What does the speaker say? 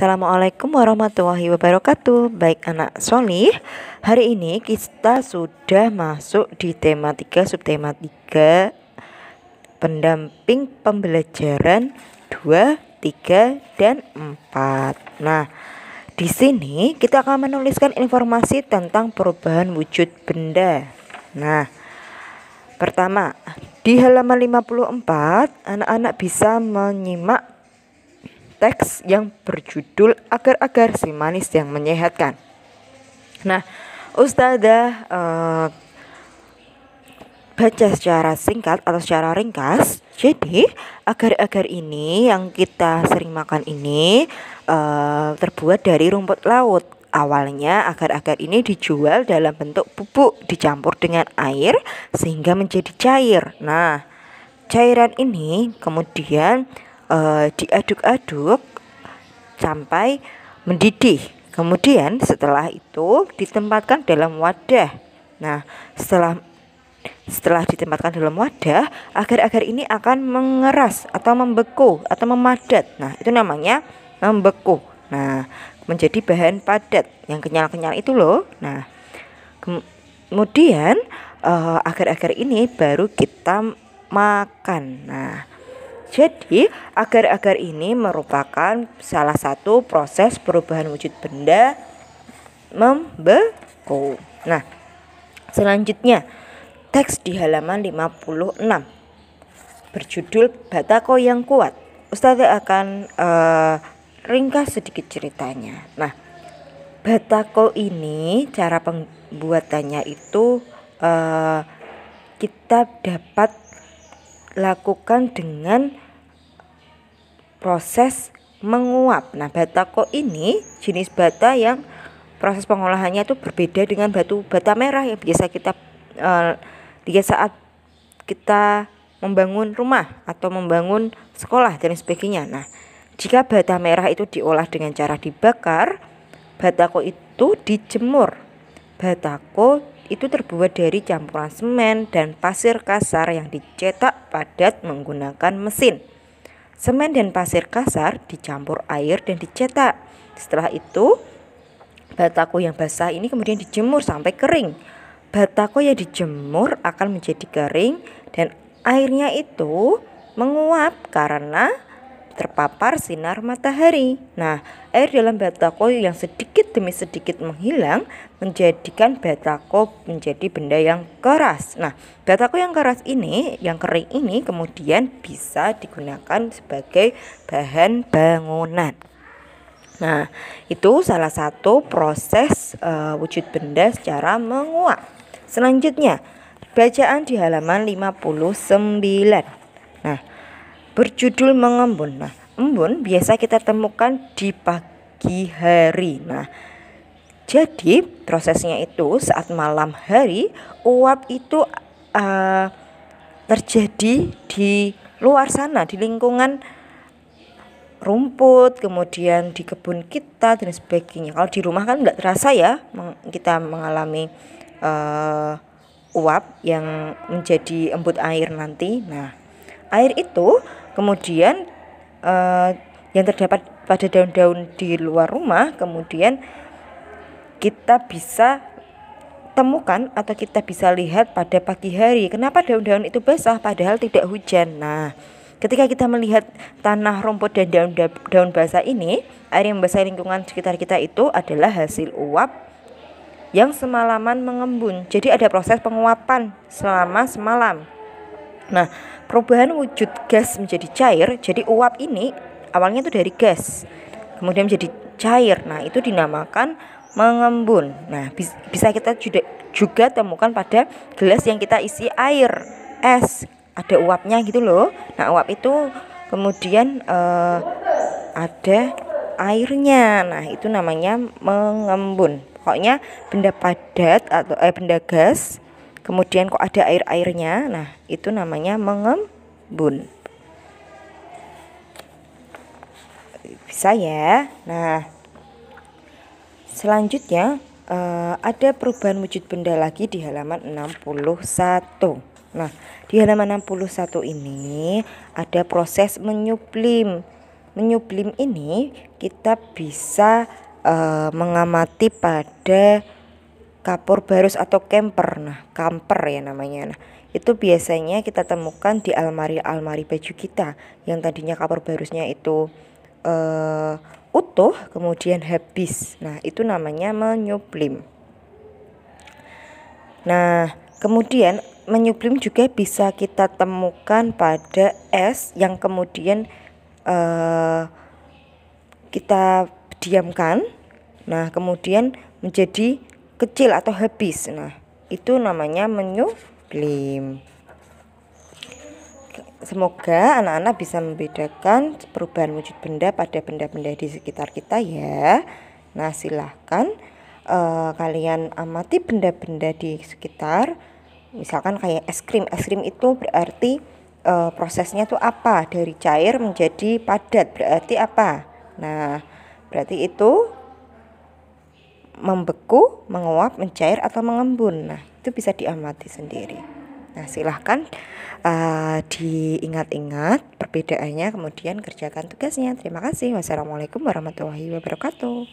Assalamualaikum warahmatullahi wabarakatuh. Baik anak solih, hari ini kita sudah masuk di tema 3, subtema 3, pendamping pembelajaran 2, 3, dan 4. Nah, di sini kita akan menuliskan informasi tentang perubahan wujud benda. Nah, pertama, di halaman 54, anak-anak bisa menyimak teks yang berjudul Agar-agar si manis yang menyehatkan. Nah, Ustazah baca secara singkat atau secara ringkas. Jadi, agar-agar ini yang kita sering makan ini terbuat dari rumput laut. Awalnya agar-agar ini dijual dalam bentuk bubuk dicampur dengan air sehingga menjadi cair. Nah, cairan ini kemudian diaduk-aduk sampai mendidih. Kemudian setelah itu ditempatkan dalam wadah. Nah, setelah ditempatkan dalam wadah, agar-agar ini akan mengeras atau membeku atau memadat. Nah, itu namanya membeku. Nah, menjadi bahan padat yang kenyal-kenyal itu loh. Nah, kemudian agar-agar ini baru kita makan. Nah, jadi agar-agar ini merupakan salah satu proses perubahan wujud benda membeku. Nah, selanjutnya teks di halaman 56 berjudul Batako yang Kuat. Ustazah akan ringkas sedikit ceritanya. Nah, batako ini cara pembuatannya itu kita dapat lakukan dengan proses menguap. Nah, batako ini jenis bata yang proses pengolahannya itu berbeda dengan batu bata merah yang biasa kita lihat saat kita membangun rumah atau membangun sekolah dan sebagainya. Nah, jika bata merah itu diolah dengan cara dibakar, batako itu dijemur. Batako itu terbuat dari campuran semen dan pasir kasar yang dicetak padat menggunakan mesin. Semen dan pasir kasar dicampur air dan dicetak. Setelah itu, batako yang basah ini kemudian dijemur sampai kering. Batako yang dijemur akan menjadi kering dan airnya itu menguap karena terpapar sinar matahari. Nah, air dalam batako yang sedikit demi sedikit menghilang menjadikan batako menjadi benda yang keras. Nah, batako yang keras ini, yang kering ini kemudian bisa digunakan sebagai bahan bangunan. Nah, itu salah satu proses wujud benda secara menguap. Selanjutnya, bacaan di halaman 59. Nah, berjudul mengembun. Nah, embun biasa kita temukan di pagi hari. Nah, jadi prosesnya itu saat malam hari uap itu terjadi di luar sana, di lingkungan rumput, kemudian di kebun kita dan sebagainya. Kalau di rumah kan nggak terasa ya kita mengalami uap yang menjadi embun air nanti. Nah, air itu kemudian yang terdapat pada daun-daun di luar rumah kemudian kita bisa temukan atau kita bisa lihat pada pagi hari. Kenapa daun-daun itu basah padahal tidak hujan? Nah, ketika kita melihat tanah, rumput dan daun basah ini, air yang basah lingkungan sekitar kita itu adalah hasil uap yang semalaman mengembun. Jadi ada proses penguapan selama semalam. Nah, perubahan wujud gas menjadi cair. Jadi uap ini awalnya itu dari gas, kemudian menjadi cair. Nah, itu dinamakan mengembun. Nah, bisa kita juga temukan pada gelas yang kita isi air es, ada uapnya gitu loh. Nah, uap itu kemudian ada airnya. Nah, itu namanya mengembun. Pokoknya benda padat atau benda gas kemudian kok ada air-airnya. Nah, itu namanya mengembun. Bisa ya. Nah, selanjutnya ada perubahan wujud benda lagi di halaman 61. Nah, di halaman 61 ini ada proses menyublim. menyublim ini kita bisa mengamati pada kapur barus atau camper. Nah, camper ya namanya. Nah, itu biasanya kita temukan di almari baju kita yang tadinya kapur barusnya itu utuh kemudian habis. Nah, itu namanya menyublim. Nah, kemudian menyublim juga bisa kita temukan pada es yang kemudian kita diamkan. Nah, kemudian menjadi kecil atau habis. Nah, itu namanya menyublim. Semoga anak-anak bisa membedakan perubahan wujud benda pada benda-benda di sekitar kita ya. Nah, silahkan kalian amati benda-benda di sekitar. Misalkan kayak es krim. Es krim itu berarti prosesnya tuh apa? Dari cair menjadi padat berarti apa? Nah, berarti itu membeku, menguap, mencair atau mengembun. Nah, itu bisa diamati sendiri. Nah, silahkan diingat-ingat perbedaannya, kemudian kerjakan tugasnya. Terima kasih. Wassalamualaikum warahmatullahi wabarakatuh.